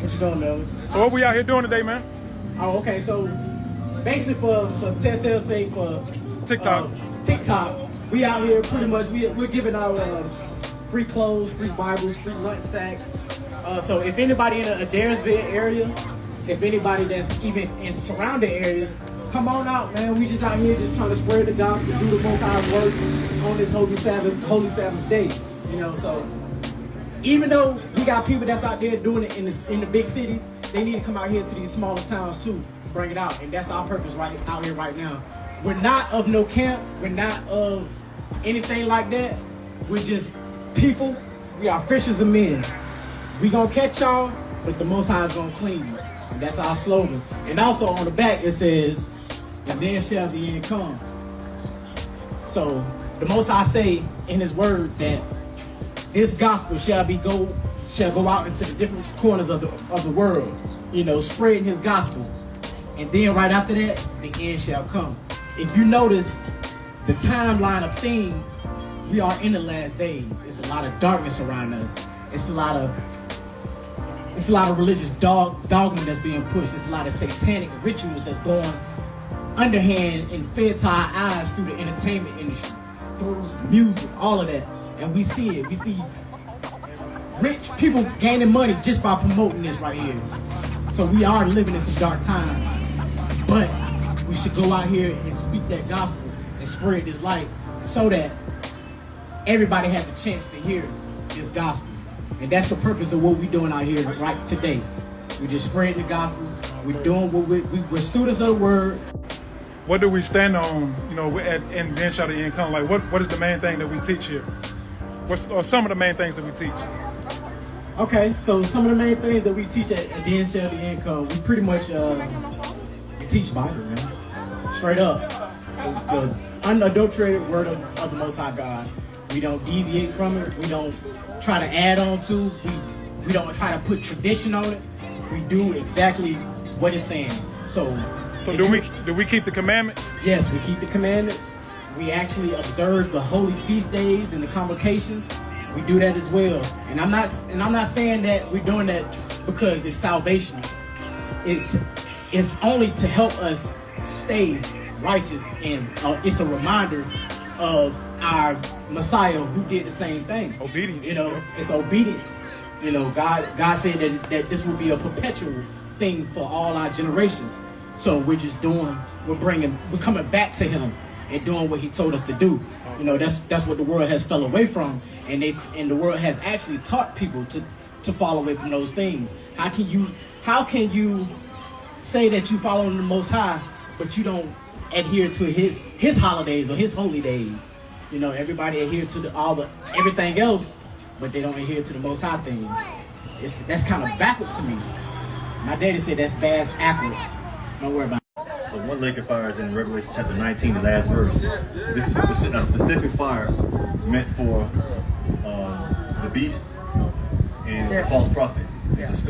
What you doing, man? So what we out here doing today, man? Oh, okay. So basically, for Telltale's sake, for TikTok, we out here pretty much. We're giving out free clothes, free Bibles, free lunch sacks. So if anybody in a Daresville area, if anybody that's even in surrounding areas, come on out, man. We just out here just trying to spread the gospel, do the Most High's work on this holy Sabbath day. You know, so even though we got people that's out there doing it in the big cities, they need to come out here to these smaller towns too, bring it out, and that's our purpose right out here right now. We're not of no camp. We're not of anything like that. We're just people. We are fishers of men. We gonna catch y'all, but the Most High is gonna clean you. And that's our slogan. And also on the back it says, "And then shall the end come." So the Most High say in His Word that this gospel shall go out into the different corners of the world. You know, spreading His gospel. And then right after that, the end shall come. If you notice the timeline of things, we are in the last days. It's a lot of darkness around us. It's a lot of religious dogma that's being pushed. It's a lot of satanic rituals that's going underhand and fed to our eyes through the entertainment industry, through music, all of that. And we see it. We see rich people gaining money just by promoting this right here. So we are living in some dark times. But we should go out here and speak that gospel and spread this light so that everybody has a chance to hear this gospel. And that's the purpose of what we're doing out here right today. We just spreading the gospel. We're doing what we're students of the word. What do we stand on, you know, and then shall the end come? Like, what is the main thing that we teach here? Or some of the main things that we teach? Okay, so some of the main things that we teach at then shall the end come, we pretty much we teach Bible, man. Straight up. The unadulterated word of the Most High God. We don't deviate from it. We don't try to add on to. We don't try to put tradition on it. We do exactly what it's saying. So do we keep the commandments? Yes, we keep the commandments. We actually observe the holy feast days and the convocations. We do that as well. And I'm not saying that we're doing that because it's salvation. It's only to help us stay righteous, and it's a reminder of our Messiah who did the same thing. Obedience. You know, it's obedience. You know, God said that this will be a perpetual thing for all our generations. So we're coming back to Him and doing what He told us to do. You know, that's what the world has fell away from, and the world has actually taught people to fall away from those things. How can you say that you follow the Most High, but you don't adhere to his holidays or His holy days? You know, everybody adhere to everything else, but they don't adhere to the Most High thing. That's kind of backwards to me. My daddy said that's backwards. Don't worry about it. So one lake of fire is in Revelation chapter 19, the last verse. This is a specific fire meant for the beast and the false prophet.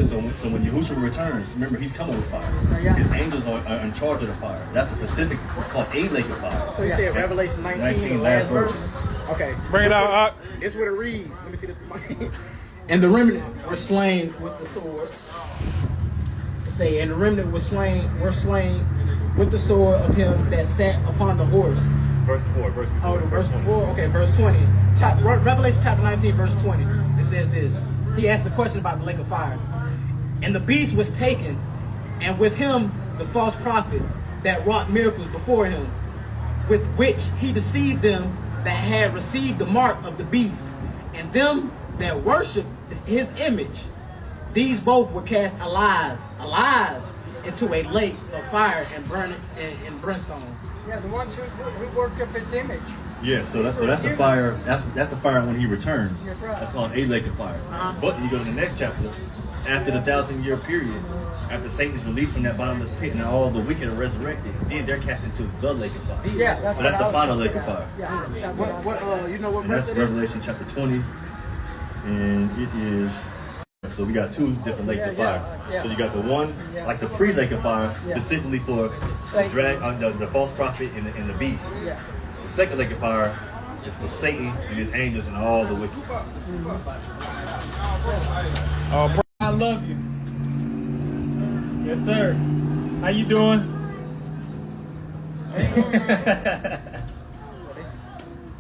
So when Yahushua returns, remember he's coming with fire. His angels are in charge of the fire. That's a specific, it's called a lake of fire. So you said Revelation 19, the last verse? Okay. Bring it out. It's what it reads. Let me see this. And the remnant were slain with the sword. And the remnant were slain with the sword of him that sat upon the horse. Verse 4. Verse 4. Okay, verse 20. Revelation chapter 19, verse 20. It says this. He asked the question about the lake of fire. And the beast was taken, and with him the false prophet that wrought miracles before him, with which he deceived them that had received the mark of the beast, and them that worshipped his image. These both were cast alive into a lake of fire and burning and brimstone. Yeah, the ones who worship His image. Yeah, so that's the fire. That's the fire when He returns. That's right. That's called a lake of fire. But you go to the next chapter. After the 1,000-year period, after Satan is released from that bottomless pit and all the wicked are resurrected, then they're cast into the lake of fire. Yeah, so that's the final lake of fire. Yeah. What you know what verse That's it is? Revelation chapter 20, and it is. So we got two different lakes of fire. So you got the one, like the pre-lake of fire, specifically for the false prophet and the beast. The second lake of fire is for Satan and his angels and all the wicked. I love you. Yes, sir. How you doing?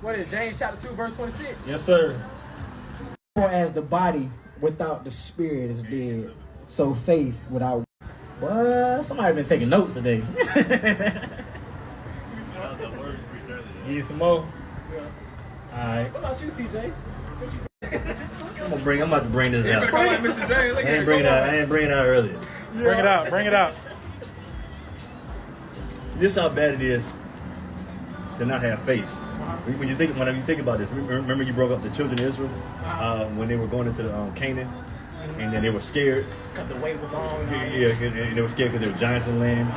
What is James chapter 2 verse 26? Yes, sir. For as the body without the spirit is dead, so faith without. What? Somebody been taking notes today. You need some more? Yeah. Alright. What about you, TJ? I'm about to bring this out. Call like Mr. James. I didn't bring it out earlier. Bring it out. Bring it out. This is how bad it is to not have faith. When you think about this, remember you broke up the children of Israel when they were going into Canaan, and then they were scared. Cut the weight was on. Yeah, and they were scared because there were giants in the land.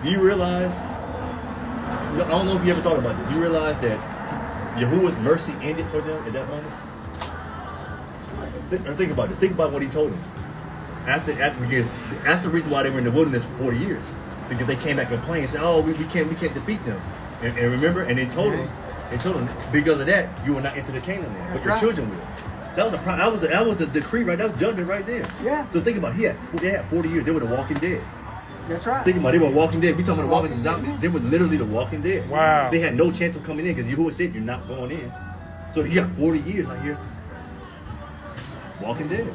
Do you realize? I don't know if you ever thought about this. You realize that Yahuwah's mercy ended for them at that moment. Think about this. Think about what he told them. Because that's the reason why they were in the wilderness for 40 years, because they came back and complained and said, "Oh, we can't defeat them." And remember, and they told them, because of that, you will not enter the Canaan land, but your children will. That was the decree, right? That was judgment right there. Yeah. So think about it. They had 40 years. They were the Walking Dead. That's right. Think about it. They were Walking Dead. We talking about the Walking Dead. They were literally the Walking Dead. Wow. They had no chance of coming in because Yahuwah said you're not going in. So you got 40 years out here. Walking Dead.